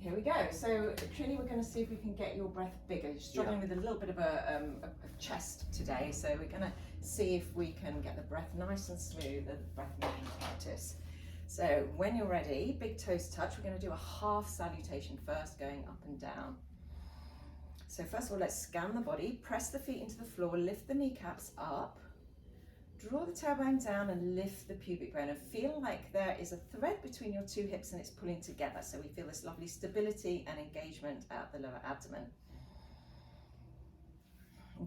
Here we go. So Trinny, we're going to see if we can get your breath bigger. You're struggling with a little bit of a chest today, so we're going to see if we can get the breath nice and smooth, the breath making practice. So when you're ready, big toes touch. We're going to do a half salutation first, going up and down. So first of all, let's scan the body, press the feet into the floor, lift the kneecaps up, draw the tailbone down and lift the pubic bone, and feel like there is a thread between your two hips and it's pulling together. So we feel this lovely stability and engagement at the lower abdomen.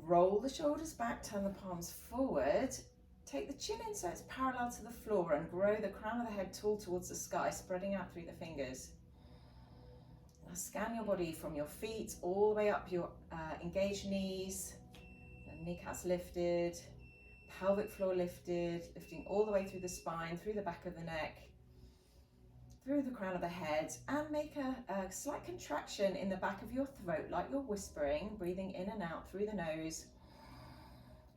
Roll the shoulders back, turn the palms forward, take the chin in so it's parallel to the floor, and grow the crown of the head tall towards the sky, spreading out through the fingers. Now scan your body from your feet all the way up your engaged knees, the kneecaps lifted, pelvic floor lifted, lifting all the way through the spine, through the back of the neck, through the crown of the head, and make a slight contraction in the back of your throat, like you're whispering, breathing in and out through the nose.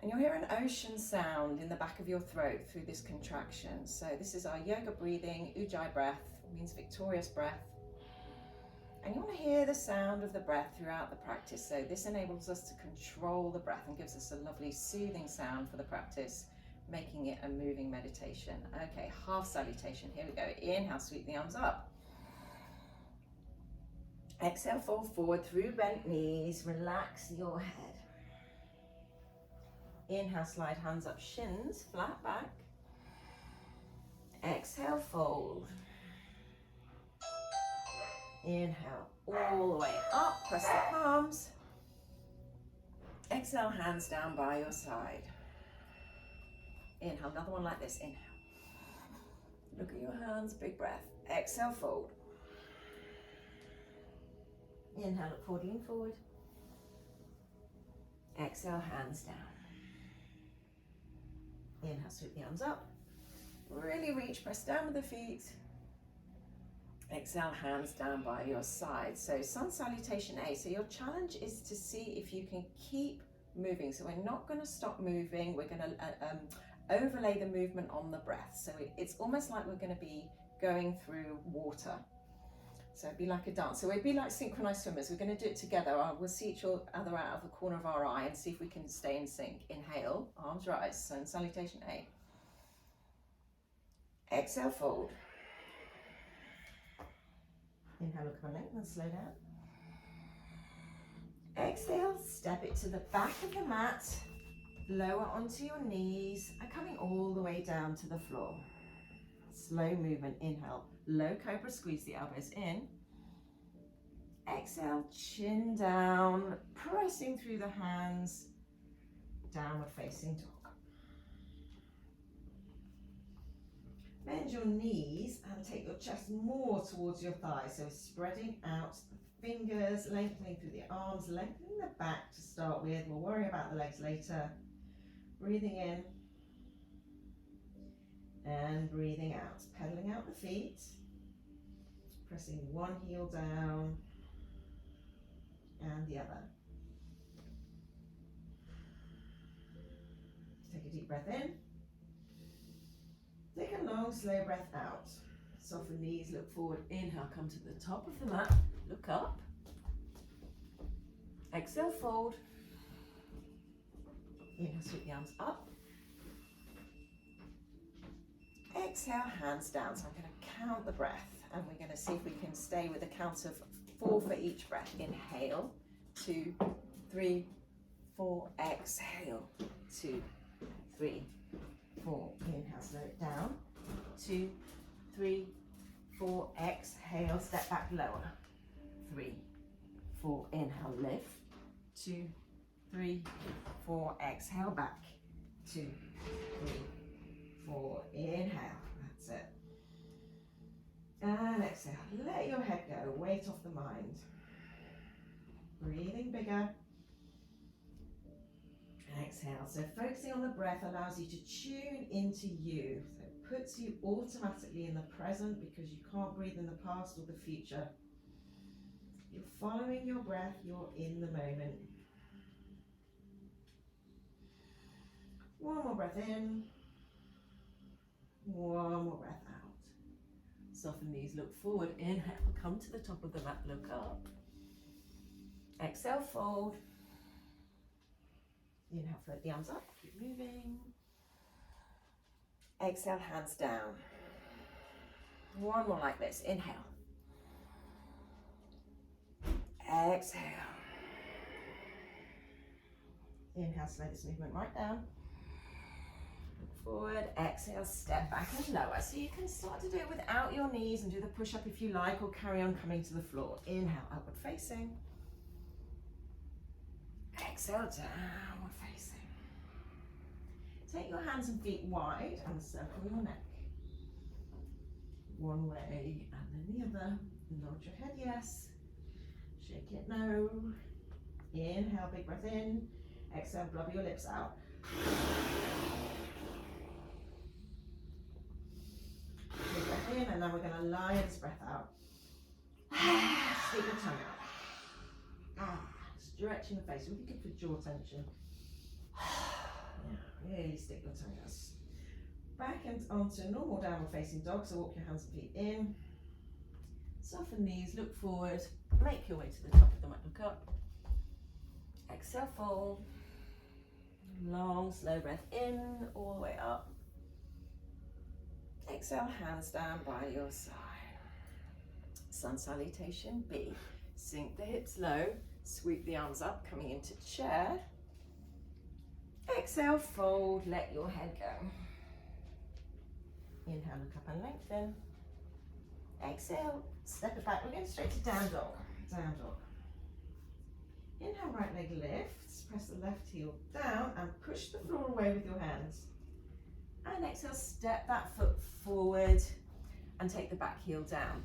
And you'll hear an ocean sound in the back of your throat through this contraction. So this is our yoga breathing, Ujjayi breath, means victorious breath. And you want to hear the sound of the breath throughout the practice. So this enables us to control the breath and gives us a lovely soothing sound for the practice, making it a moving meditation. Okay, half salutation. Here we go. Inhale, sweep the arms up. Exhale, fold forward through bent knees. Relax your head. Inhale, slide hands up, shins flat back. Exhale, fold. Inhale, all the way up, press the palms. Exhale, hands down by your side. Inhale, another one like this, inhale. Look at your hands, big breath. Exhale, fold. Inhale, look forward, lean forward. Exhale, hands down. Inhale, sweep the arms up. Really reach, press down with the feet. Exhale, hands down by your side. So sun salutation A. So your challenge is to see if you can keep moving. So we're not going to stop moving. We're going to overlay the movement on the breath. So it's almost like we're going to be going through water. So it'd be like a dance. So we'd be like synchronized swimmers. We're going to do it together. We'll see each other out of the corner of our eye and see if we can stay in sync. Inhale, arms rise. Sun salutation A. Exhale, fold. Inhale, look up, lengthen and slow down. Exhale, step it to the back of the mat, lower onto your knees, and coming all the way down to the floor. Slow movement, inhale, low cobra, squeeze the elbows in. Exhale, chin down, pressing through the hands, downward facing dog. Bend your knees and take your chest more towards your thighs. So spreading out the fingers, lengthening through the arms, lengthening the back to start with. We'll worry about the legs later. Breathing in and breathing out. Pedaling out the feet. Pressing one heel down and the other. Take a deep breath in. Take a long, slow breath out. Soften knees, look forward. Inhale, come to the top of the mat. Look up. Exhale, fold. Inhale, sweep the arms up. Exhale, hands down. So I'm going to count the breath, and we're going to see if we can stay with a count of 4 for each breath. Inhale, 2, 3, 4. Exhale, 2, 3, 4. Inhale, slow it down. 2, 3, 4. Exhale, step back lower. 3, 4. Inhale, lift. 2, 3, 4. Exhale, back. 2, 3, 4. Inhale. That's it. And exhale. Let your head go. Weight off the mind. Breathing bigger. Exhale. So focusing on the breath allows you to tune into you. So it puts you automatically in the present because you can't breathe in the past or the future. You're following your breath. You're in the moment. One more breath in. One more breath out. Soften knees, look forward. Inhale, come to the top of the mat, look up. Exhale, fold. Inhale, float the arms up, keep moving. Exhale, hands down. One more like this, inhale. Exhale. Inhale, slow this movement right down. Look forward, exhale, step back and lower. So you can start to do it without your knees and do the push-up if you like, or carry on coming to the floor. Inhale, upward facing. Exhale, downward facing. Take your hands and feet wide and circle your neck. One way and then the other. Nod your head, yes. Shake it, no. Inhale, big breath in. Exhale, blubber your lips out. Big breath in, and then we're going to lie this breath out. Stick your tongue out. Stretching the face, really good for jaw tension. Yeah, really stick your tongue out. Back and onto normal downward facing dog, so walk your hands and feet in. Soften knees, look forward, make your way to the top of the mat, look up. Exhale, fold. Long, slow breath in, all the way up. Exhale, hands down by your side. Sun salutation B. Sink the hips low, sweep the arms up, coming into chair. Exhale, fold, let your head go. Inhale, look up and lengthen. Exhale, step it back. We're going straight to down dog. Down dog. Inhale, right leg lifts. Press the left heel down and push the floor away with your hands. And exhale, step that foot forward and take the back heel down.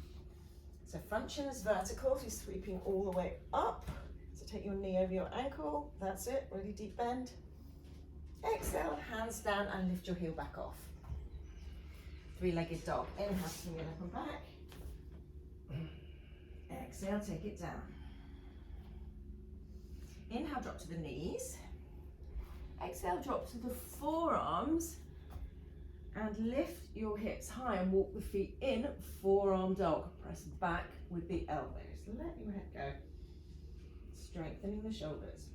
So front shin is vertical, so you're sweeping all the way up. So take your knee over your ankle. That's it, really deep bend. Exhale, hands down and lift your heel back off. Three-legged dog. Inhale, swing it up and back. Exhale, take it down. Inhale, drop to the knees. Exhale, drop to the forearms and lift your hips high and walk the feet in, forearm dog. Press back with the elbows. Let your head go. Strengthening the shoulders.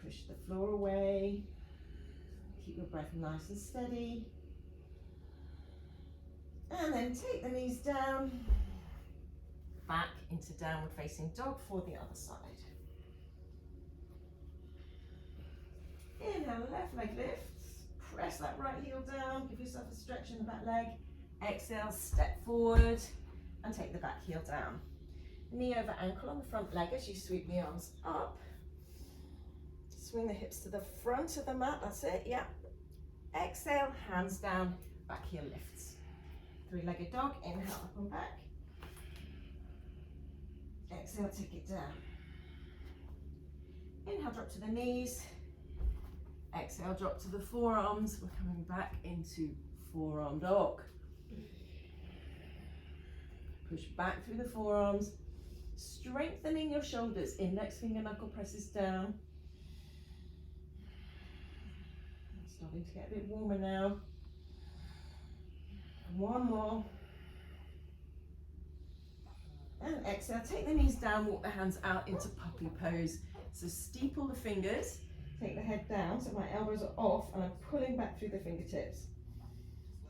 Push the floor away. Keep your breath nice and steady. And then take the knees down. Back into downward facing dog for the other side. Inhale, left leg lifts. Press that right heel down. Give yourself a stretch in the back leg. Exhale, step forward and take the back heel down. Knee over ankle on the front leg as you sweep the arms up. Swing the hips to the front of the mat. That's it, yeah. Exhale, hands down, back heel lifts. Three-legged dog. Inhale, up and back. Exhale, take it down. Inhale, drop to the knees. Exhale, drop to the forearms. We're coming back into forearm dog. Push back through the forearms, strengthening your shoulders. Index finger knuckle presses down. Starting to get a bit warmer now. One more. And exhale, take the knees down, walk the hands out into puppy pose. So steeple the fingers, take the head down so my elbows are off and I'm pulling back through the fingertips.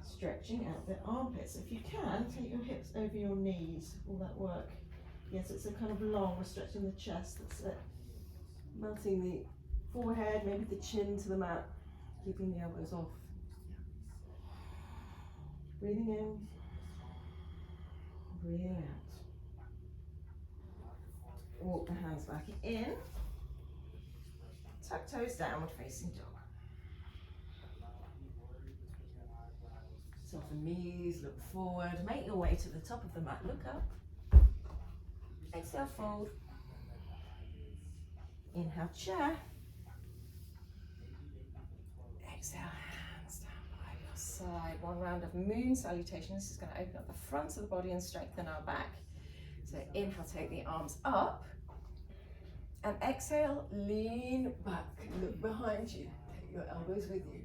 Stretching out the armpits. If you can, take your hips over your knees, all that work. Yes, it's a kind of long, we're stretching the chest, that's it. Melting the forehead, maybe the chin to the mat, keeping the elbows off. Breathing in, breathing out. Walk the hands back in. Tuck toes downward facing dog. Soften knees, look forward. Make your way to the top of the mat, look up. Exhale, fold. Inhale, chair. Exhale, hands down by your side. One round of moon salutation. This is going to open up the front of the body and strengthen our back. So inhale, take the arms up. And exhale, lean back, look behind you. Take your elbows with you.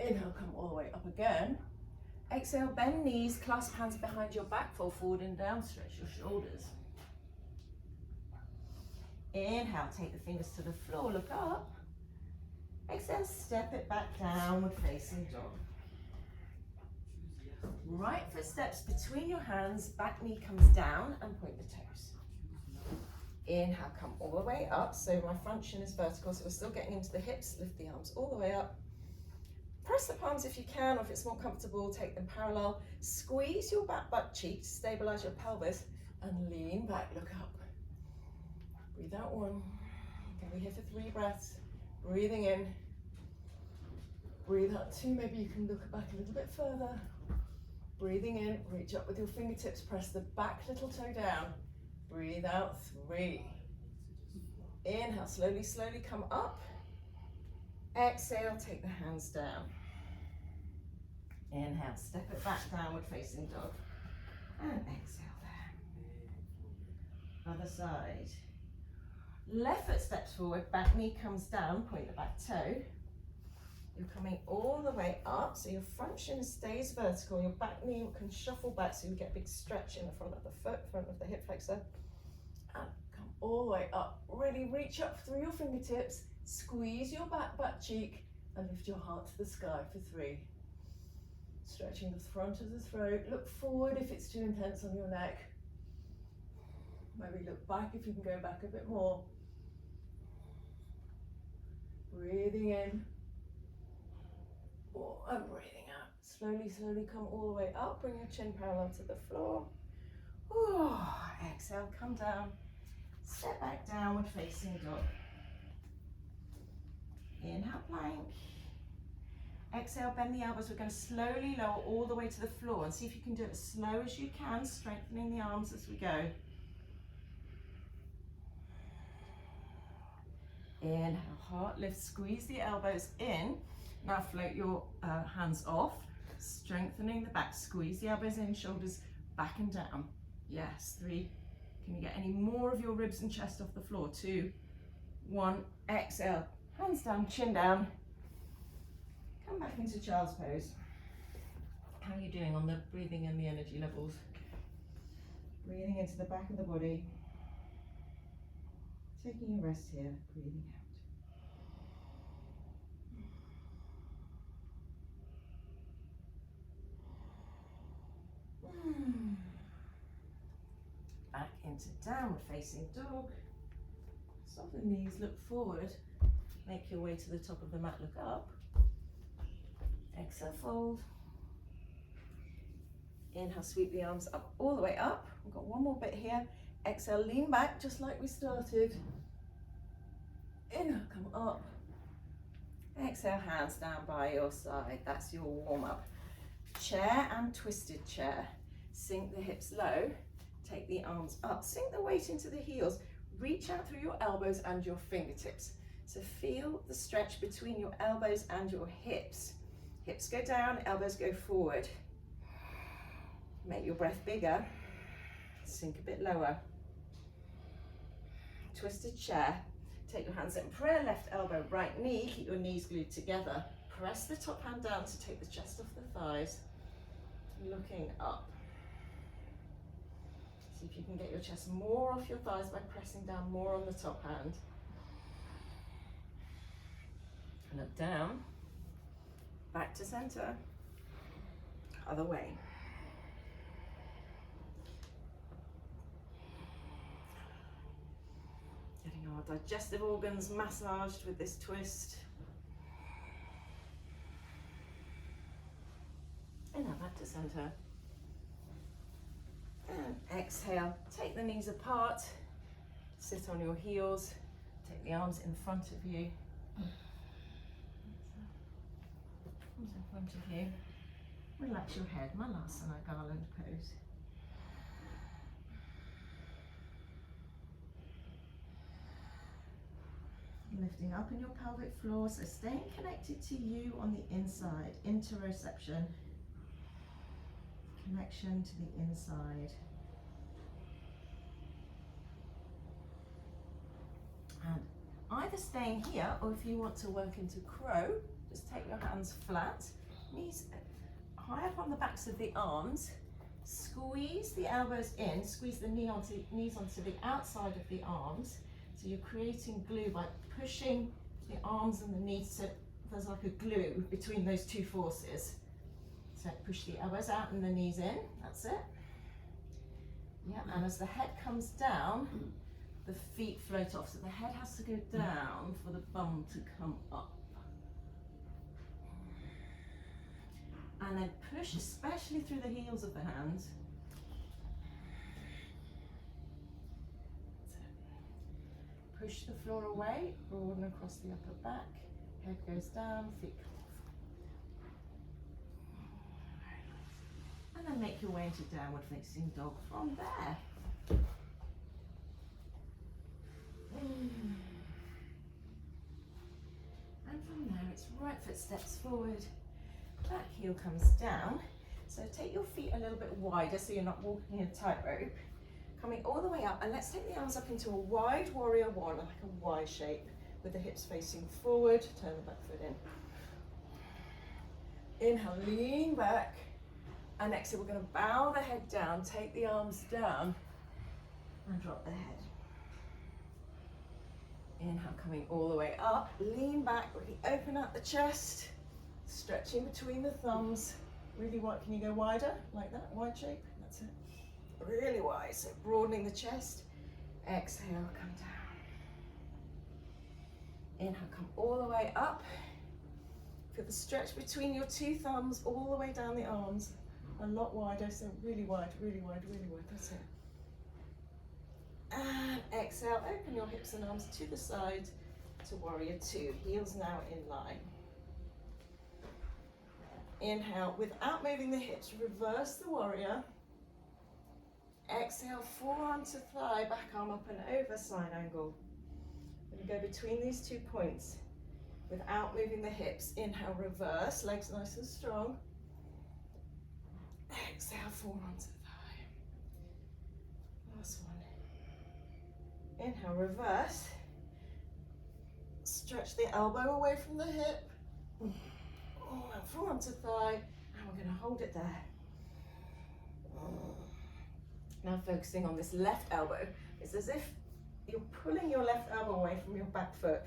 Inhale, come all the way up again. Exhale, bend knees, clasp hands behind your back, fall forward and down, stretch your shoulders. Inhale, take the fingers to the floor, look up. Exhale, step it back, downward facing dog. Right foot steps between your hands, back knee comes down and point the toes. Inhale, come all the way up, so my front shin is vertical, so we're still getting into the hips, lift the arms all the way up. Press the palms if you can, or if it's more comfortable, take them parallel. Squeeze your back butt cheek to stabilize your pelvis and lean back, look up. Breathe out 1. Okay, we're here for 3 breaths. Breathing in. Breathe out 2, maybe you can look back a little bit further. Breathing in, reach up with your fingertips, press the back little toe down. Breathe out 3. Inhale, slowly, slowly come up. Exhale, take the hands down. Inhale, step it back, downward facing dog. And exhale there. Other side. Left foot steps forward, back knee comes down, point the back toe. You're coming all the way up, so your front shin stays vertical, your back knee can shuffle back so you get a big stretch in the front of the foot, front of the hip flexor. And come all the way up. Really reach up through your fingertips, squeeze your back butt cheek, and lift your heart to the sky for 3. Stretching the front of the throat. Look forward if it's too intense on your neck. Maybe look back if you can go back a bit more. Breathing in. And breathing out. Slowly, slowly come all the way up. Bring your chin parallel to the floor. Exhale, come down. Step back, downward facing dog. Inhale, plank. Exhale, bend the elbows. We're going to slowly lower all the way to the floor and see if you can do it as slow as you can, strengthening the arms as we go. Inhale, heart lift, squeeze the elbows in. Now float your hands off, strengthening the back. Squeeze the elbows in, shoulders back and down. Yes, 3. Can you get any more of your ribs and chest off the floor? 2, 1, exhale. Hands down, chin down. Come back into child's pose. How are you doing on the breathing and the energy levels? Breathing into the back of the body. Taking a rest here, breathing out. Back into downward facing dog. Soften the knees, look forward. Make your way to the top of the mat, look up. Exhale, fold. Inhale, sweep the arms up, all the way up. We've got one more bit here. Exhale, lean back, just like we started. Inhale, come up. Exhale, hands down by your side. That's your warm-up. Chair and twisted chair. Sink the hips low. Take the arms up. Sink the weight into the heels. Reach out through your elbows and your fingertips. So feel the stretch between your elbows and your hips. Hips go down, elbows go forward. Make your breath bigger. Sink a bit lower. Twisted chair. Take your hands in prayer, left elbow, right knee. Keep your knees glued together. Press the top hand down to take the chest off the thighs. Looking up. See if you can get your chest more off your thighs by pressing down more on the top hand. Look down. Back to center. Other way. Getting our digestive organs massaged with this twist. And now back to center. And exhale, take the knees apart, sit on your heels, take the arms in front of you. Arms in front of you. Relax your head, Malasana garland pose. Lifting up in your pelvic floor, so staying connected to you on the inside, interoception. Connection to the inside. And either staying here, or if you want to work into crow, Just take your hands flat, knees high up on the backs of the arms. Squeeze the elbows in, squeeze the knees onto the outside of the arms. So you're creating glue by pushing the arms and the knees, so there's like a glue between those two forces. So push the elbows out and the knees in, that's it. Yeah, and as the head comes down, the feet float off. So the head has to go down for the bum to come up. And then push, especially through the heels of the hands. Push the floor away, broaden across the upper back. Head goes down, feet come off. And then make your way into downward facing dog from there. And from there, it's right foot steps forward. Back heel comes down. So take your feet a little bit wider so you're not walking in a tightrope. Coming all the way up, and let's take the arms up into a wide warrior one, like a Y shape, with the hips facing forward. Turn the back foot in. Inhale, lean back, and exhale, we're going to bow the head down, take the arms down, and drop the head. Inhale, coming all the way up, lean back, really open up the chest. Stretching between the thumbs, really wide. Can you go wider, like that, wide shape? That's it. Really wide, so broadening the chest. Exhale, come down. Inhale, come all the way up. Feel the stretch between your two thumbs, all the way down the arms. A lot wider, so really wide, really wide, really wide, that's it. And exhale, open your hips and arms to the side to warrior two. Heels now in line. Inhale, without moving the hips, reverse the warrior. Exhale, forearm to thigh, back arm up and over, side angle. We're going to go between these 2 points without moving the hips. Inhale, reverse, legs nice and strong. Exhale, forearm to thigh. Last one. Inhale, reverse. Stretch the elbow away from the hip. Forearm to thigh, and we're going to hold it there. Now focusing on this left elbow. It's as if you're pulling your left elbow away from your back foot,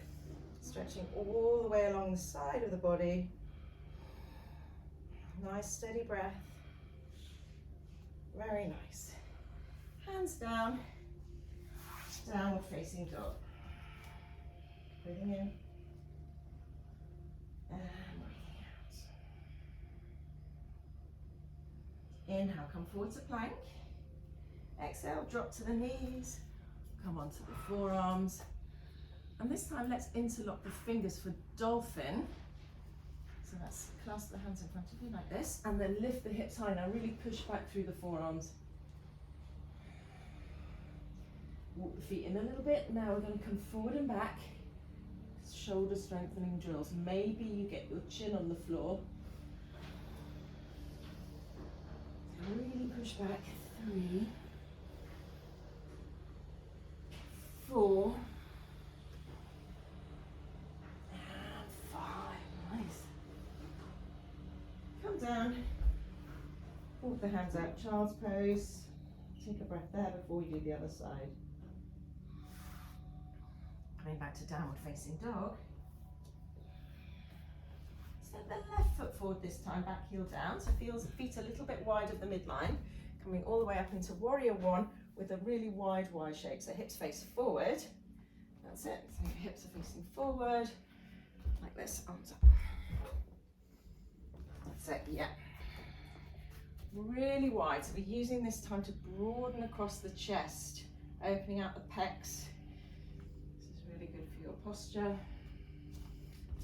stretching all the way along the side of the body. Nice steady breath. Very nice. Hands down, downward facing dog. Breathing in. And inhale, come forward to plank. Exhale, drop to the knees. Come onto the forearms. And this time, let's interlock the fingers for dolphin. So let's clasp the hands in front of you like this, and then lift the hips high. Now really push back through the forearms. Walk the feet in a little bit. Now we're going to come forward and back. Shoulder strengthening drills. Maybe you get your chin on the floor. Really push back. 3, 4, and 5. Nice. Come down. Walk the hands out. Child's pose. Take a breath there before you do the other side. Coming back to downward facing dog. Step the left foot forward this time, back heel down, so feet a little bit wide of the midline, coming all the way up into warrior one with a really wide Y shape. So hips face forward. That's it. So your hips are facing forward, like this, arms up. That's it, yeah. Really wide, so we're using this time to broaden across the chest, opening out the pecs. This is really good for your posture.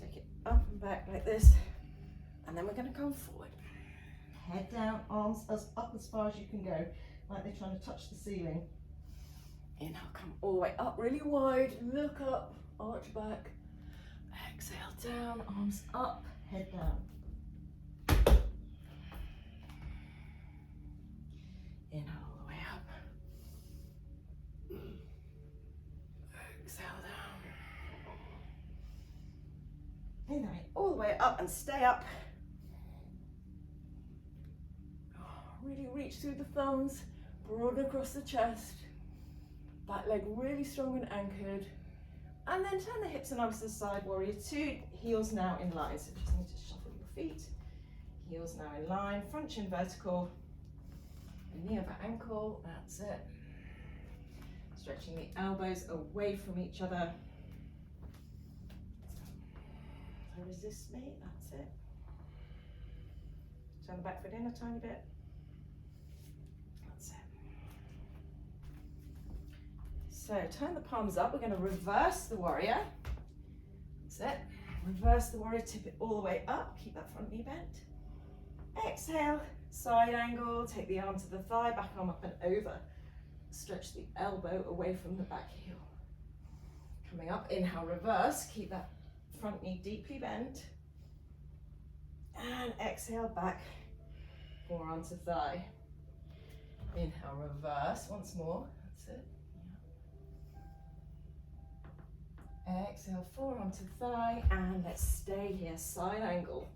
Take it up and back like this, and then we're going to come forward. Head down, arms up as far as you can go, like they're trying to touch the ceiling. Inhale, come all the way up, really wide, look up, arch back. Exhale down, arms up, head down. Inhale all the way up. Exhale down. Inhale all the way up and stay up. Really reach through the thumbs, broaden across the chest. Back leg really strong and anchored. And then turn the hips and arms to the side, warrior two, heels now in line. So just need to shuffle your feet. Heels now in line, front shin vertical, knee over ankle, that's it. Stretching the elbows away from each other. So resist me, that's it. Turn the back foot in a tiny bit. That's it. So turn the palms up, we're going to reverse the warrior. That's it. Reverse the warrior, tip it all the way up, keep that front knee bent. Exhale, side angle, take the arm to the thigh, back arm up and over. Stretch the elbow away from the back heel. Coming up, inhale, reverse, keep that front knee deeply bent. And exhale, back, forearm to thigh. Inhale, reverse, once more, that's it. Exhale, forearm to thigh, and let's stay here, side angle.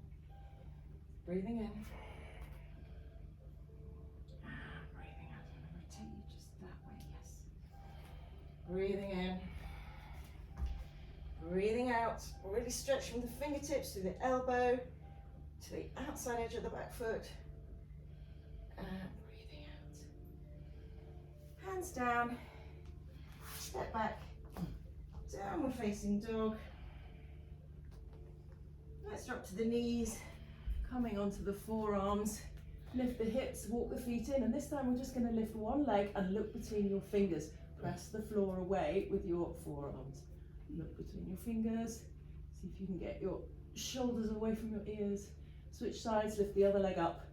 Breathing in. And breathing out. I'm going to rotate you just that way, yes. Breathing in. Breathing out. Really stretch from the fingertips to the elbow, to the outside edge of the back foot. And breathing out. Hands down. Step back. Downward facing dog. Let's drop to the knees. Coming onto the forearms, lift the hips, walk the feet in, and this time we're just going to lift one leg and look between your fingers. Press the floor away with your forearms. Look between your fingers, see if you can get your shoulders away from your ears. Switch sides, lift the other leg up.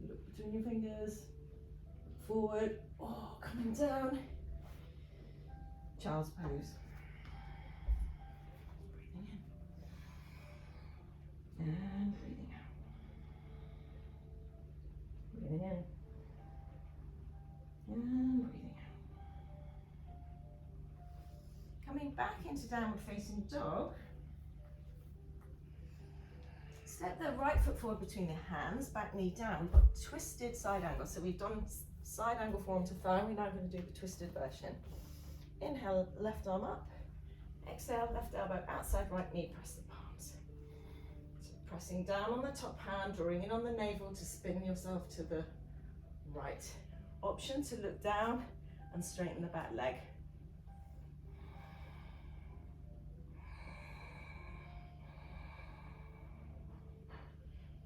Look between your fingers, forward, oh, coming down. Child's pose. And breathing out. Breathing in. And breathing out. Coming back into downward facing dog. Step the right foot forward between the hands, back knee down. We've got twisted side angle. So we've done side angle forearm to thigh. We're now going to do the twisted version. Inhale, left arm up. Exhale, left elbow outside right knee, press the palms. Pressing down on the top hand, drawing in on the navel to spin yourself to the right. Option to look down and straighten the back leg.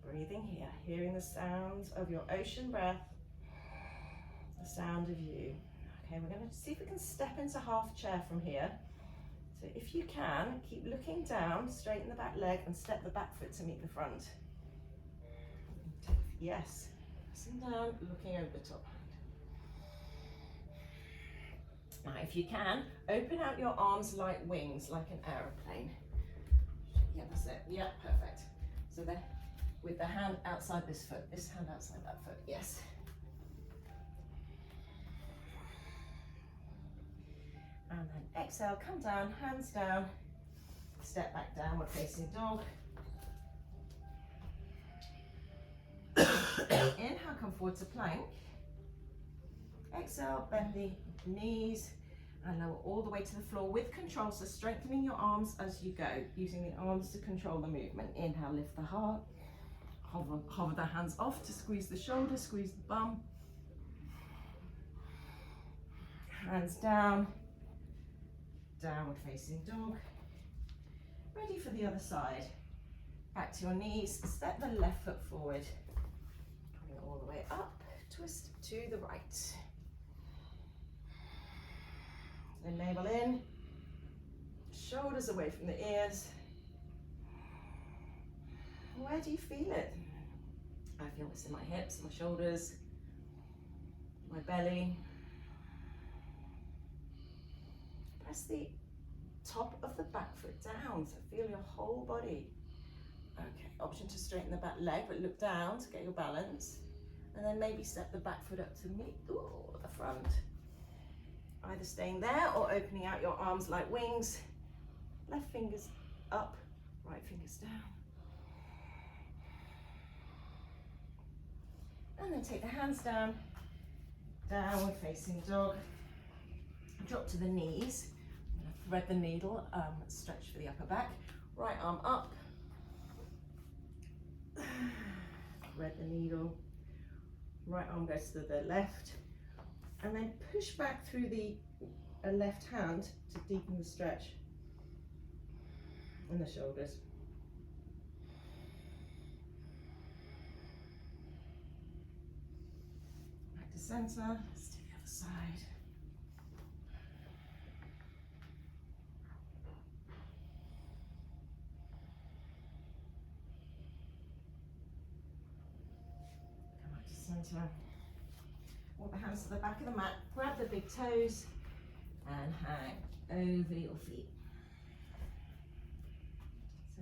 Breathing here, hearing the sounds of your ocean breath, the sound of you. Okay, we're going to see if we can step into half chair from here. So if you can, keep looking down, straighten the back leg and step the back foot to meet the front. Yes, pressing down, looking over the top hand. Now if you can, open out your arms like wings, like an aeroplane. Yeah, that's it. Yeah, perfect. So then, with the hand outside this foot, this hand outside that foot, yes. And then exhale, come down, hands down, step back downward facing dog. Inhale, come forward to plank. Exhale, bend the knees and lower all the way to the floor with control. So strengthening your arms as you go, using the arms to control the movement. Inhale, lift the heart. Hover the hands off to squeeze the shoulders, squeeze the bum. Hands down. Downward facing dog. Ready for the other side. Back to your knees, step the left foot forward. Coming all the way up, twist to the right. The navel in, shoulders away from the ears. Where do you feel it? I feel this in my hips, my shoulders, my belly. Press the top of the back foot down, so feel your whole body. Okay, option to straighten the back leg, but look down to get your balance. And then maybe step the back foot up to meet the front. Either staying there or opening out your arms like wings. Left fingers up, right fingers down. And then take the hands down, downward facing dog. Drop to the knees. I'm going to thread the needle, stretch for the upper back. Right arm up. Thread the needle. Right arm goes to the left. And then push back through the left hand to deepen the stretch in the shoulders. Back to center. Let's do the other side. Come back to center. Walk the hands to the back of the mat, grab the big toes and hang over your feet. So.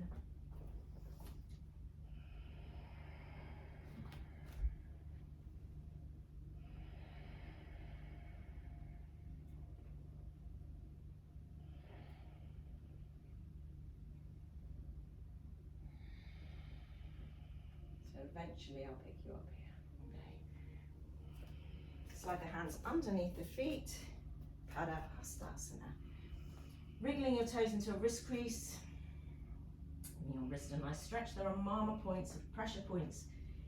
So eventually I'll pick you up here. Slide the hands underneath the feet, Padahastasana. Wriggling your toes into a wrist crease. Giving your wrist a nice stretch. There are mama points, pressure points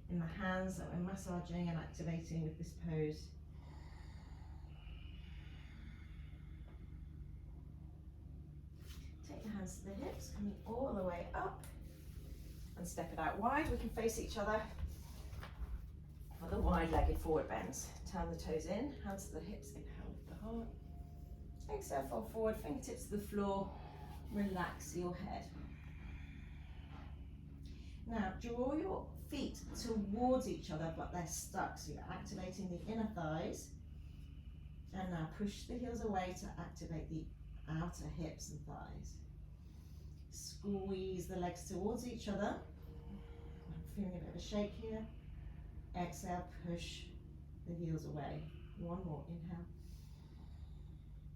in the hands that we're massaging and activating with this pose. Take the hands to the hips, coming all the way up. And step it out wide. We can face each other for the wide-legged forward bends. Turn the toes in, hands to the hips, inhale, lift the heart. Exhale, fold forward, fingertips to the floor, relax your head. Now, draw your feet towards each other, but they're stuck, so you're activating the inner thighs. And now push the heels away to activate the outer hips and thighs. Squeeze the legs towards each other. I'm feeling a bit of a shake here. Exhale, push the heels away. One more, inhale.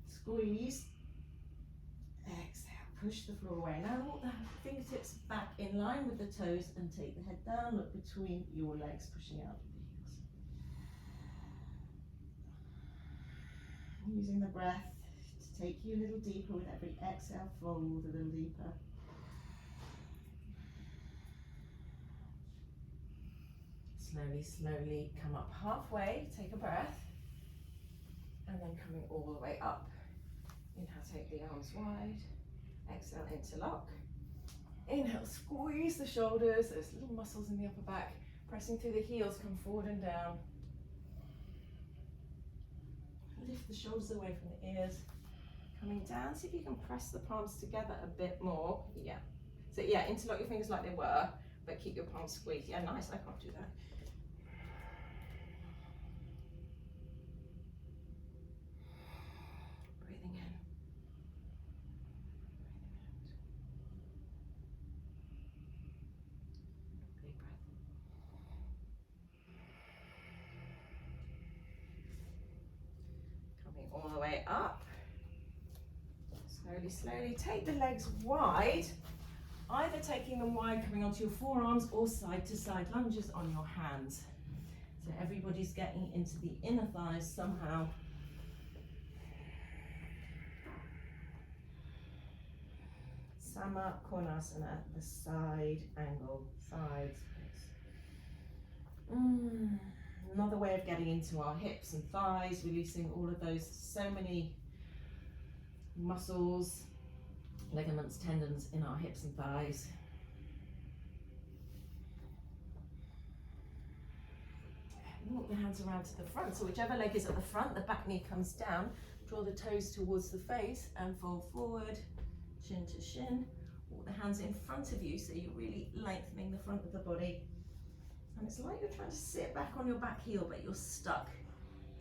Squeeze. Exhale, push the floor away. Now walk the fingertips back in line with the toes and take the head down, look between your legs, pushing out with the heels. Using the breath to take you a little deeper with every exhale, fold a little deeper. Slowly, slowly come up halfway, take a breath, and then coming all the way up. Inhale, take the arms wide. Exhale, interlock. Inhale, squeeze the shoulders, those little muscles in the upper back. Pressing through the heels, come forward and down. Lift the shoulders away from the ears. Coming down, see if you can press the palms together a bit more. Yeah. So yeah, interlock your fingers like they were, but keep your palms squeezed. Yeah, nice, I can't do that. Breathing in. Big breath. Coming all the way up. Slowly, slowly, take the legs wide, either taking them wide, coming onto your forearms, or side to side lunges on your hands. So everybody's getting into the inner thighs somehow. Sama Konasana, the side angle, side space. Another way of getting into our hips and thighs, releasing all of those, so many muscles, ligaments, tendons in our hips and thighs. Walk the hands around to the front, so whichever leg is at the front, the back knee comes down. Draw the toes towards the face and fold forward, shin to shin. Walk the hands in front of you, so you're really lengthening the front of the body. And it's like you're trying to sit back on your back heel, but you're stuck.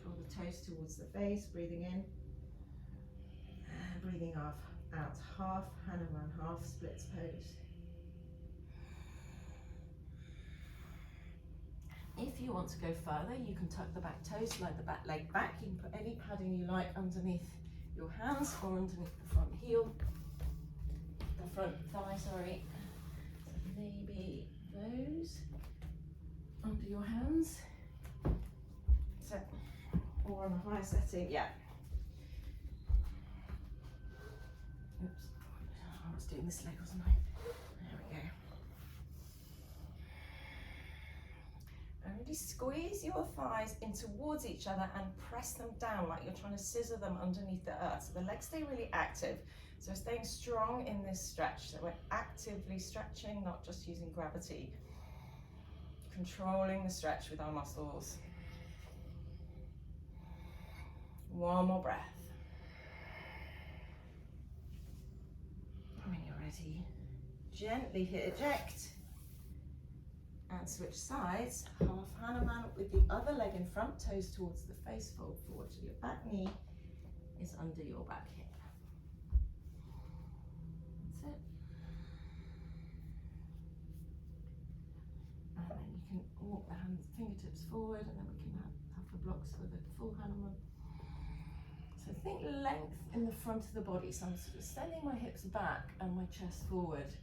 Draw the toes towards the face, breathing in. And breathing off, out, half Hanuman, half splits pose. If you want to go further, you can tuck the back toes, slide the back leg back. You can put any padding you like underneath your hands or underneath the front heel. front thigh, sorry. So maybe those under your hands. So, or on a higher setting, yeah. Oops, I was doing this leg, wasn't I? There we go. And really squeeze your thighs in towards each other and press them down like you're trying to scissor them underneath the earth. So the legs stay really active. So we're staying strong in this stretch. So we're actively stretching, not just using gravity. Controlling the stretch with our muscles. One more breath. When you're ready, gently hit eject and switch sides. Half Hanuman with the other leg in front, toes towards the face, fold forward to your back knee is under your back hip. That's it. And then you can walk the hands, fingertips forward, and then we can have the blocks for the full Hanuman. So think length in the front of the body. So I'm sort of extending my hips back and my chest forward.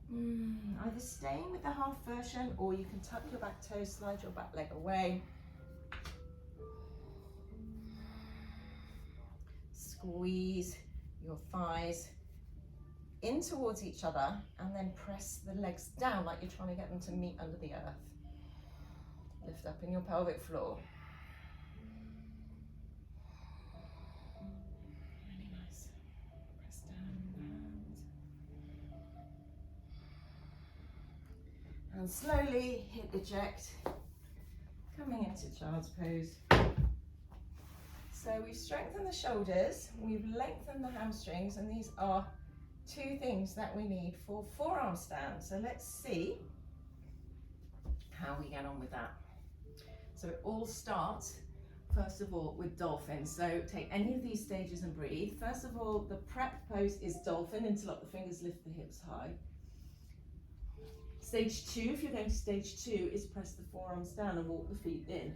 Either staying with the half version or you can tuck your back toes, slide your back leg away. Squeeze your thighs in towards each other and then press the legs down like you're trying to get them to meet under the earth. Lift up in your pelvic floor. Really nice. Press down and slowly hit eject, coming into child's pose. So we've strengthened the shoulders, we've lengthened the hamstrings, and these are two things that we need for forearm stand. So let's see how we get on with that. So it all starts, first of all, with dolphin. So take any of these stages and breathe. First of all, the prep pose is dolphin, interlock the fingers, lift the hips high. Stage 2, if you're going to stage 2, is press the forearms down and walk the feet in.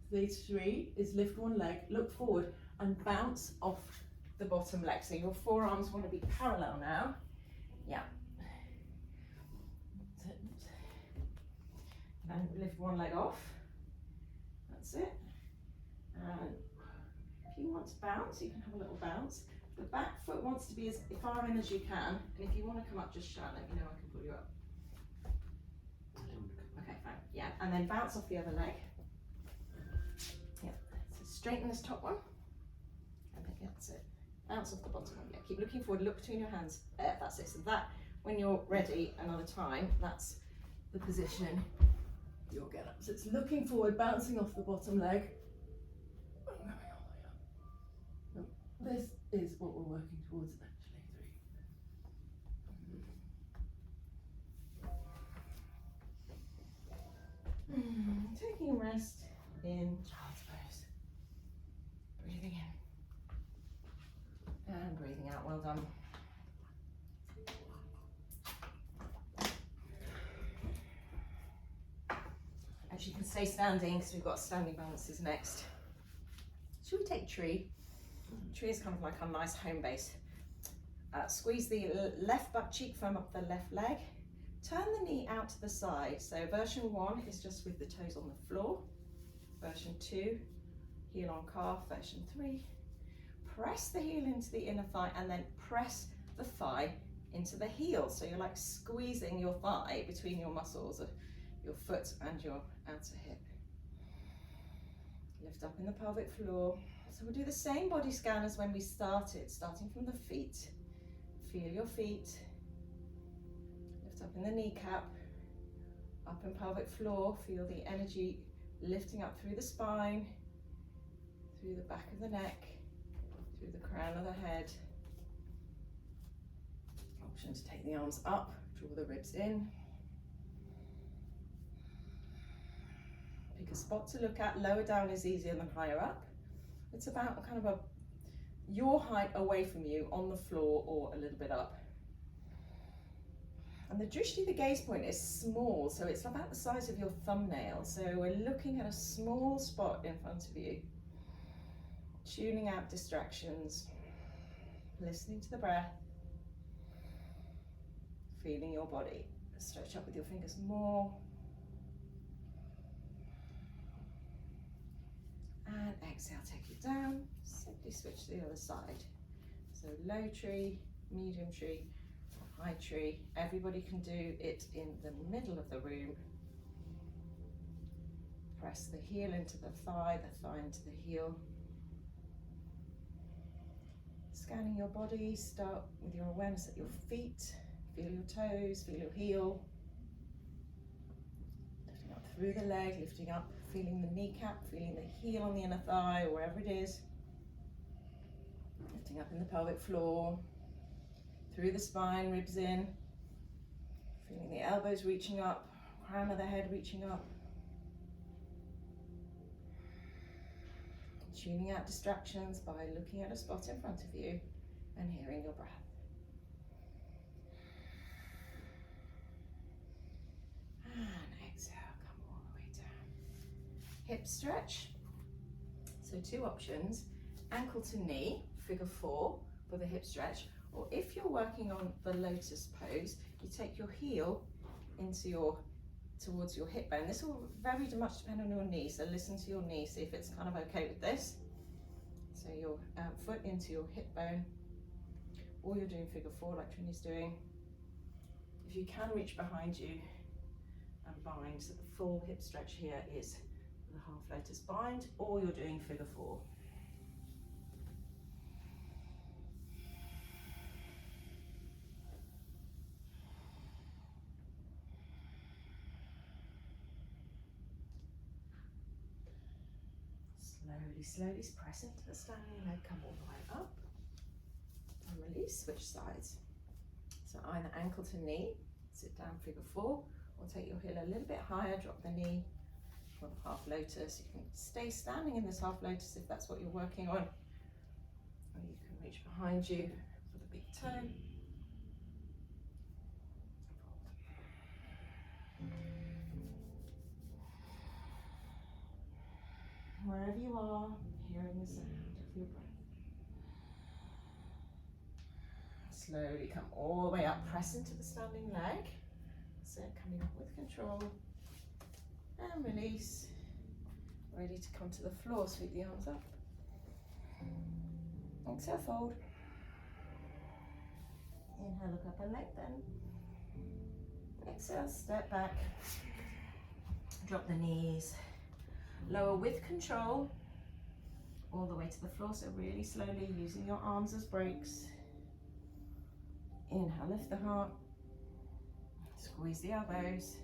Stage 3 is lift one leg, look forward and bounce off the bottom leg. So your forearms want to be parallel now. Yeah. And lift one leg off. That's it. And if you want to bounce, you can have a little bounce. The back foot wants to be as far in as you can. And if you want to come up, just shout, let me know, I can pull you up. Okay, fine. Yeah, and then bounce off the other leg. Yeah, so straighten this top one. And then that's it. Bounce off the bottom one. Yeah, keep looking forward, look between your hands. That's it. So that, when you're ready another time, that's the position you'll get up. So it's looking forward, bouncing off the bottom leg. And coming all the way up. This is what we're working towards eventually. 3. Taking a rest in child's pose. Breathing in. And breathing out, well done. As you can stay standing, because we've got standing balances next. Should we take tree? Tree is kind of like our nice home base. Squeeze the left butt cheek, firm up the left leg. Turn the knee out to the side. So version 1 is just with the toes on the floor. Version 2, heel on calf. Version 3, press the heel into the inner thigh and then press the thigh into the heel. So you're like squeezing your thigh between your muscles of your foot and your outer hip. Lift up in the pelvic floor. So we'll do the same body scan as when we started, starting from the feet. Feel your feet. Lift up in the kneecap, up in pelvic floor. Feel the energy lifting up through the spine, through the back of the neck, through the crown of the head. Option to take the arms up, draw the ribs in. Pick a spot to look at. Lower down is easier than higher up. It's about kind of your height away from you on the floor or a little bit up. And the drishti, the gaze point, is small, so it's about the size of your thumbnail. So we're looking at a small spot in front of you, tuning out distractions, listening to the breath, feeling your body. Stretch up with your fingers more. And exhale, take it down. Simply switch to the other side. So low tree, medium tree, high tree. Everybody can do it in the middle of the room. Press the heel into the thigh into the heel. Scanning your body, start with your awareness at your feet. Feel your toes, feel your heel. Lifting up through the leg, lifting up, feeling the kneecap, feeling the heel on the inner thigh, or wherever it is. Lifting up in the pelvic floor, through the spine, ribs in. Feeling the elbows reaching up, crown of the head reaching up. Tuning out distractions by looking at a spot in front of you and hearing your breath. And exhale, come all the way down. Hip stretch. So two options, ankle to knee, figure 4 for the hip stretch, or if you're working on the lotus pose, you take your heel into towards your hip bone. This will very much depend on your knee, so listen to your knee, see if it's kind of okay with this. So your foot into your hip bone, or you're doing figure 4 like Trinny's doing. If you can reach behind you and bind, so the full hip stretch here is the half lotus bind, or you're doing figure 4. Slowly press into the standing leg, come all the way up and release, switch sides. So either ankle to knee, sit down figure 4, or take your heel a little bit higher, drop the knee for the half lotus. You can stay standing in this half lotus if that's what you're working on, or you can reach behind you for the big toe. Wherever you are, hearing the sound of your breath. Slowly come all the way up, press into the standing leg. So coming up with control. And release. Ready to come to the floor, sweep the arms up. Exhale, fold. Inhale, look up and lengthen. Exhale, step back. Drop the knees. Lower with control, all the way to the floor, so really slowly using your arms as brakes. Inhale, lift the heart, squeeze the elbows.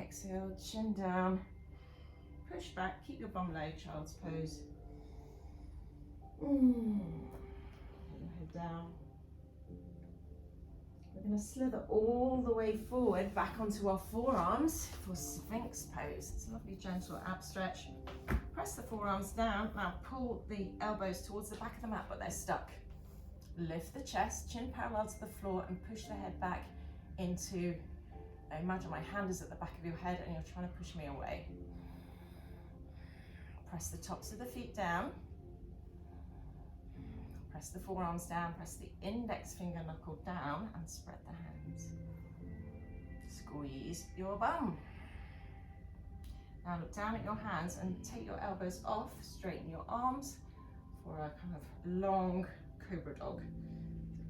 Exhale, chin down, push back, keep your bum low, child's pose. Head down. We're going to slither all the way forward back onto our forearms for Sphinx pose. It's a lovely gentle ab stretch. Press the forearms down. Now pull the elbows towards the back of the mat, but they're stuck. Lift the chest, chin parallel to the floor, and push the head back into, imagine my hand is at the back of your head and you're trying to push me away. Press the tops of the feet down. Press the forearms down, press the index finger knuckle down and spread the hands. Squeeze your bum. Now look down at your hands and take your elbows off, straighten your arms for a kind of long cobra dog.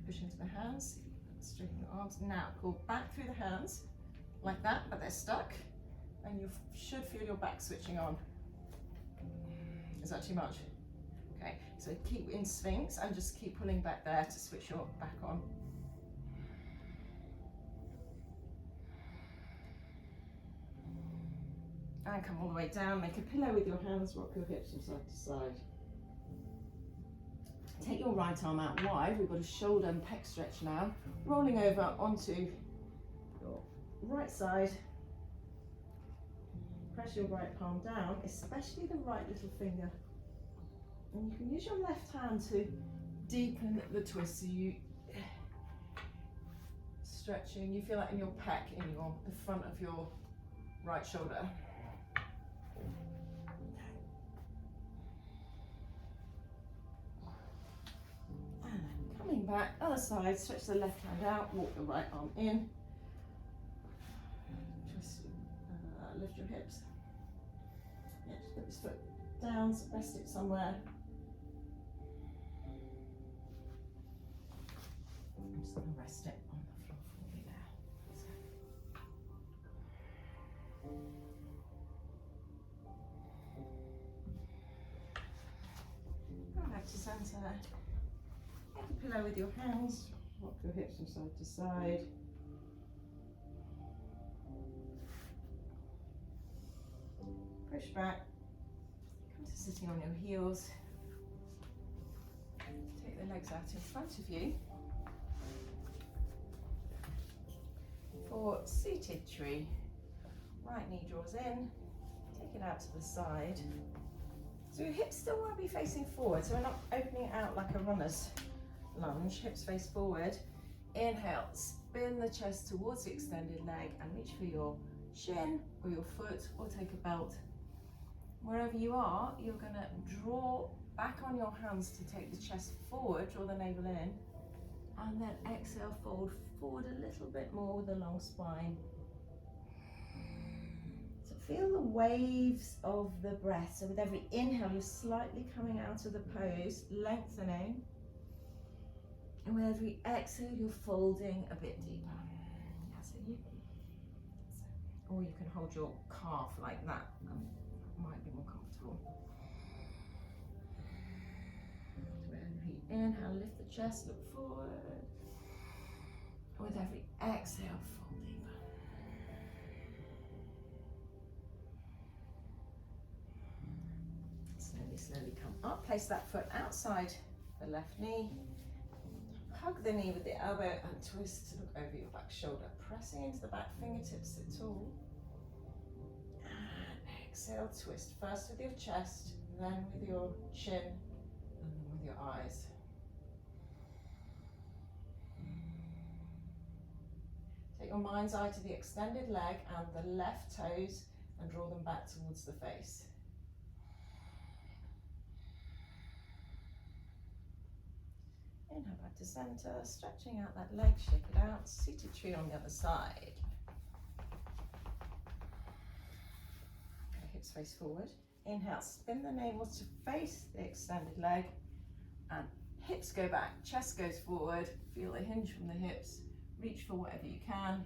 Push into the hands, straighten your arms. Now pull back through the hands like that, but they're stuck, and you should feel your back switching on. Is that too much? Okay, so keep in Sphinx and just keep pulling back there to switch your back on. And come all the way down, make a pillow with your hands, rock your hips from side to side. Take your right arm out wide, we've got a shoulder and pec stretch now. Rolling over onto your right side. Press your right palm down, especially the right little finger. And you can use your left hand to deepen the twist, so you stretching. You feel that in your pec, in the front of your right shoulder. And then coming back, other side, stretch the left hand out, walk the right arm in. Twist, lift your hips. Yeah, just put this foot down, rest it somewhere. I'm just going to rest it on the floor for you there. Come back to centre. Take a pillow with your hands. Rock your hips from side to side. Push back. Come to sitting on your heels. Take the legs out in front of you. For seated tree, right knee draws in, take it out to the side. So your hips still want to be facing forward, so we're not opening it out like a runner's lunge, hips face forward. Inhale, spin the chest towards the extended leg and reach for your shin or your foot or take a belt. Wherever you are, you're going to draw back on your hands to take the chest forward, draw the navel in, and then exhale, fold forward a little bit more with a long spine. So feel the waves of the breath. So with every inhale, you're slightly coming out of the pose, lengthening. And with every exhale, you're folding a bit deeper. Or you can hold your calf like that. Might be more comfortable. With every inhale, lift the chest, look forward. With every exhale, fold deeper. Slowly come up. Place that foot outside the left knee. Hug the knee with the elbow and twist to look over your back shoulder. Pressing into the back, fingertips sit tall. And exhale, twist. First with your chest, then with your chin, and then with your eyes. Take your mind's eye to the extended leg and the left toes and draw them back towards the face. Inhale back to centre, stretching out that leg, shake it out, seated tree on the other side. Okay, hips face forward. Inhale, spin the navel to face the extended leg and hips go back, chest goes forward, feel the hinge from the hips. Reach for whatever you can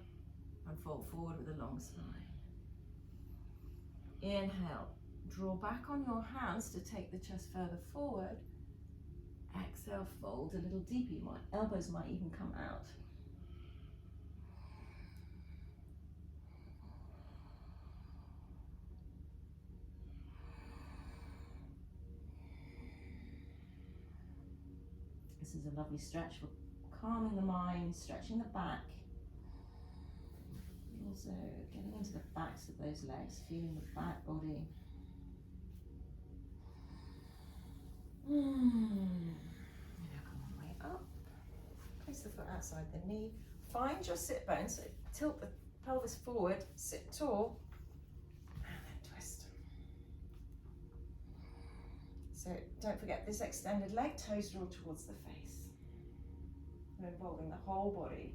and fold forward with a long spine. Inhale, draw back on your hands to take the chest further forward. Exhale, fold a little deeper. Elbows might even come out. This is a lovely stretch for calming the mind, stretching the back. Also getting into the backs of those legs, feeling the back body. Now come all the way up. Place the foot outside the knee. Find your sit bones, so tilt the pelvis forward, sit tall, and then twist. So don't forget this extended leg, toes draw towards the face. We're involving the whole body.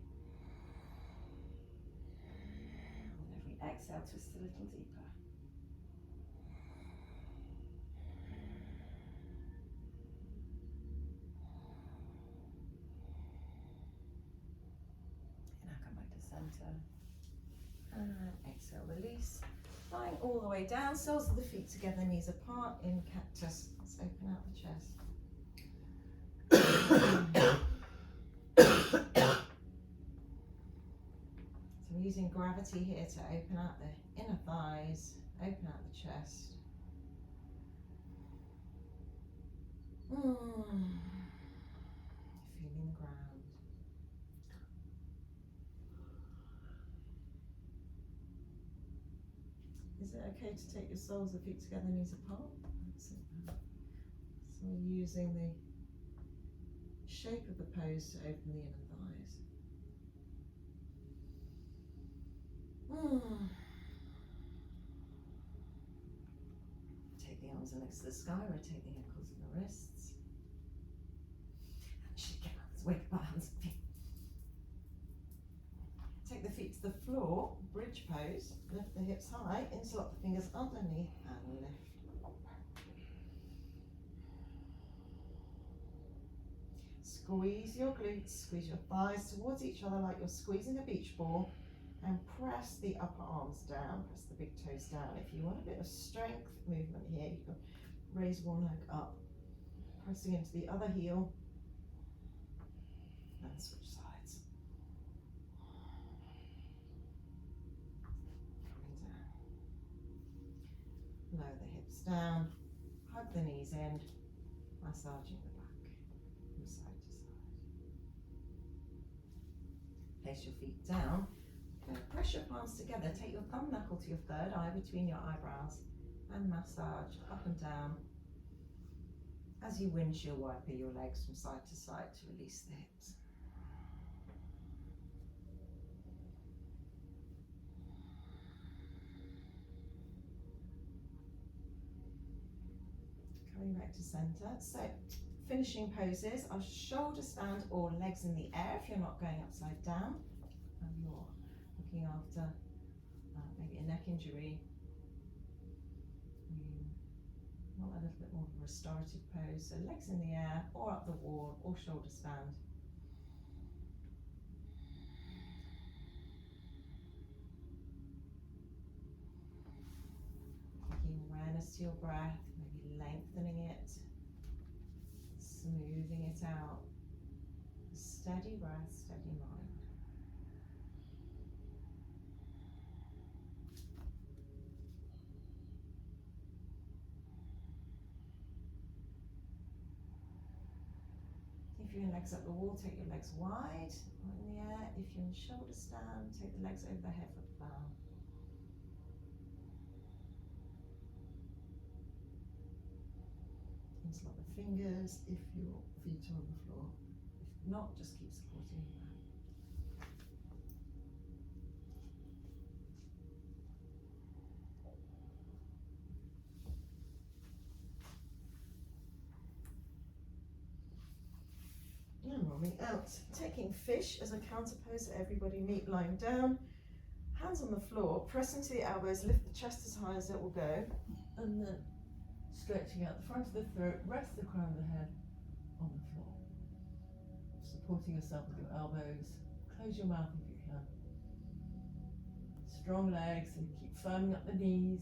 With every exhale, twist a little deeper. And now come back to center. And exhale, release. Lying all the way down, soles of the feet together, knees apart in cactus. Let's open out the chest. So I'm using gravity here to open out the inner thighs, open out the chest. Feeling the ground. Is it okay to take your soles of feet together, knees apart? That's it. So we're using the shape of the pose to open the inner thighs. Take the arms and legs to the sky, rotate the ankles and the wrists. And shake your hands, wake up our hands and feet. Take the feet to the floor, bridge pose, lift the hips high, interlock the fingers underneath and lift. Squeeze your glutes, squeeze your thighs towards each other like you're squeezing a beach ball, and press the upper arms down, press the big toes down. If you want a bit of strength movement here, you can raise one leg up, pressing into the other heel, and switch sides. Coming down. Lower the hips down, hug the knees in, massaging the back from side to side. Place your feet down. Press your palms together. Take your thumb knuckle to your third eye between your eyebrows and massage up and down as you windshield wiper your legs from side to side to release the hips. Coming back to center. So finishing poses are shoulder stand or legs in the air if you're not going upside down and you're looking after maybe a neck injury. You want a little bit more of a restorative pose, so legs in the air or up the wall or shoulder stand. Taking awareness to your breath, maybe lengthening it, smoothing it out. Steady breath, steady mind. If you're in legs up the wall, take your legs wide or in the air. If you're in shoulder stand, take the legs over the head for the plow. Interlock the fingers if your feet are on the floor. If not, just keep supporting your back. And rolling out, taking fish as a counter pose, so everybody meet lying down, hands on the floor, press into the elbows, lift the chest as high as it will go, and then stretching out the front of the throat, rest the crown of the head on the floor. Supporting yourself with your elbows, close your mouth if you can. Strong legs, and keep firming up the knees.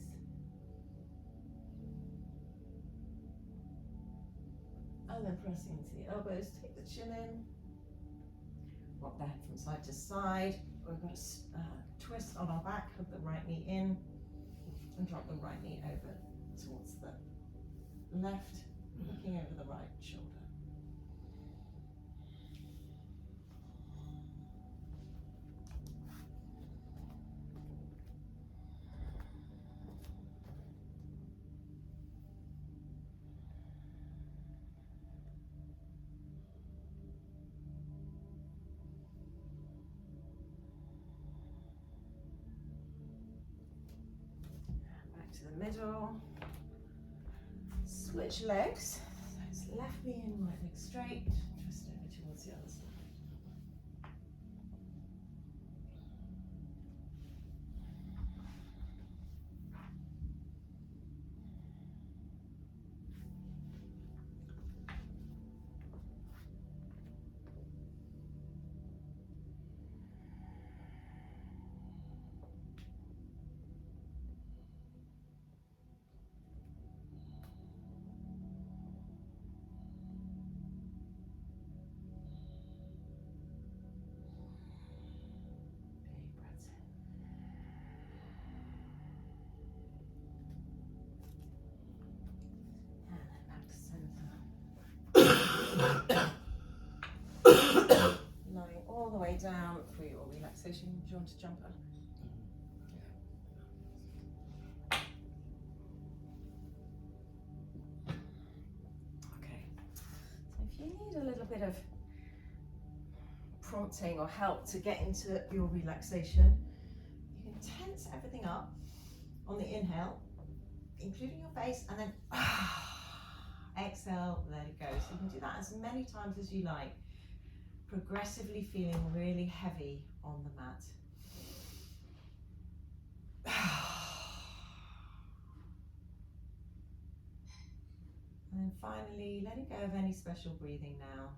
And then pressing into the elbows, take the chin in, rock the head from side to side. We've got a twist on our back, hug the right knee in, and drop the right knee over towards the left, looking over the right shoulder. To the middle, switch legs, so it's left knee in, right leg straight, twist over towards the other side. Lying all the way down for your relaxation. Do you want to jump up? Okay. So if you need a little bit of prompting or help to get into your relaxation, you can tense everything up on the inhale, including your face, and then exhale, let it go. So you can do that as many times as you like, progressively feeling really heavy on the mat. And then finally, letting go of any special breathing now.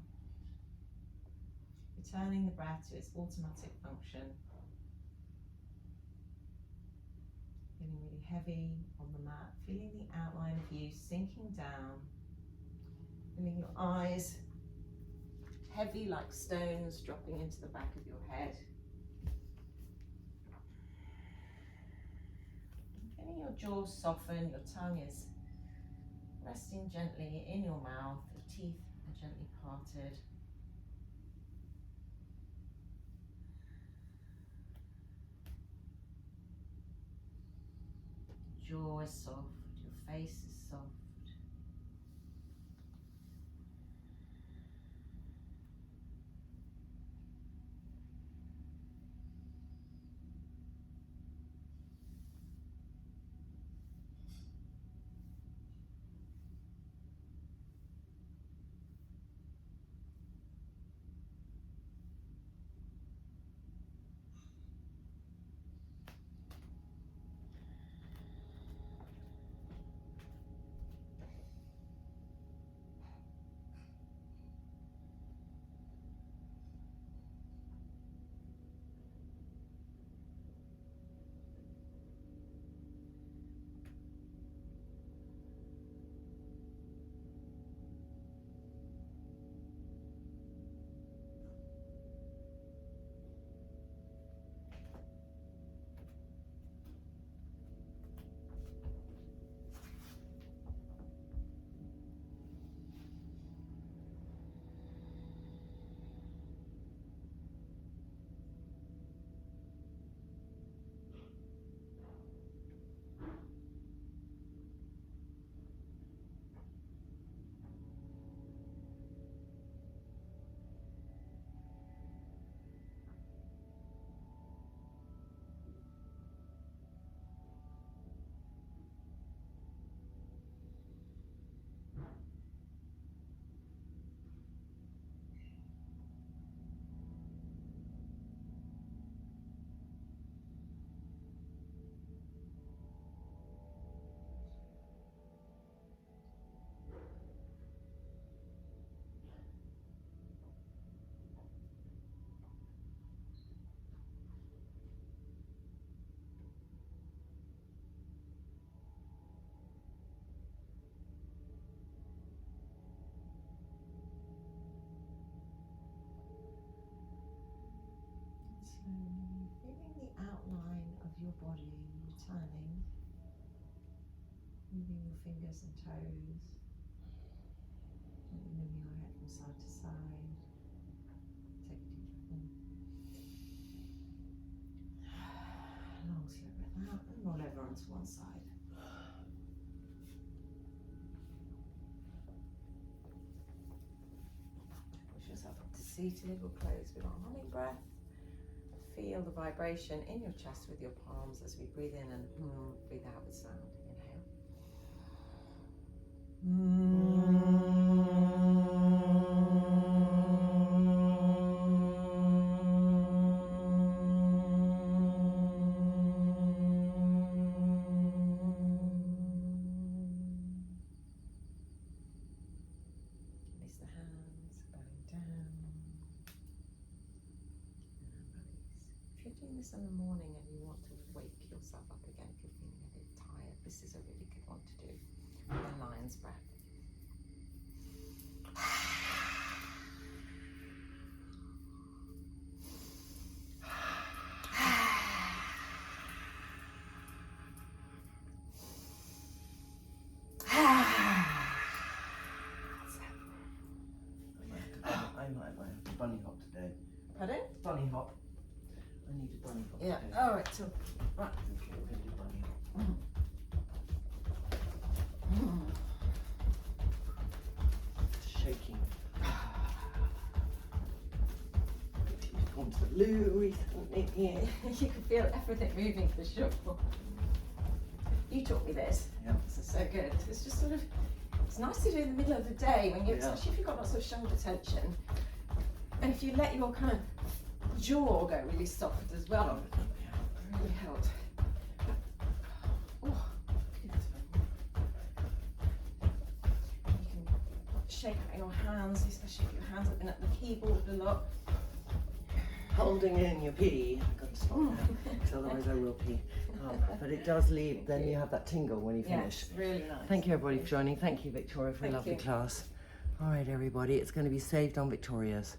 Returning the breath to its automatic function. Feeling really heavy on the mat, feeling the outline of you sinking down. Feeling your eyes heavy like stones dropping into the back of your head. Feeling your jaw soften, your tongue is resting gently in your mouth, your teeth are gently parted. Your jaw is soft, your face is soft. Feeling the outline of your body returning, moving your fingers and toes, gently moving your head from side to side. Take a deep breath in. Long slow breath out and roll over onto one side. Push yourself up to seated. We'll close with our humming breath. Feel the vibration in your chest with your palms as we breathe in and breathe out with sound. Release the hands, bowing down. If you're doing this in the morning and you want to wake yourself up again, if you're feeling a bit tired, this is a really good one to do. The lion's breath. I might have a bunny hop today. Pardon? Bunny hop. I need a bunny hop Yeah. today. All right. So, right. Okay, we're going to do bunny hop. Shaking. It's called to the loo recently. You can feel everything moving for sure. You taught me this. Yeah. This is so good. It's just sort of, it's nice to do in the middle of the day when you, especially if you've got lots of shoulder tension. And if you let your kind of jaw go really soft as well, it really helps. Oh, good. You can shake out your hands, especially if your hands have been at the keyboard a lot. Holding in your pee. I've got to stop now, because otherwise I will pee. But it does leave, then you have that tingle when you finish. Yes, really nice. Thank you everybody for joining. Thank you Victoria for a lovely class. All right everybody, it's going to be saved on Victoria's.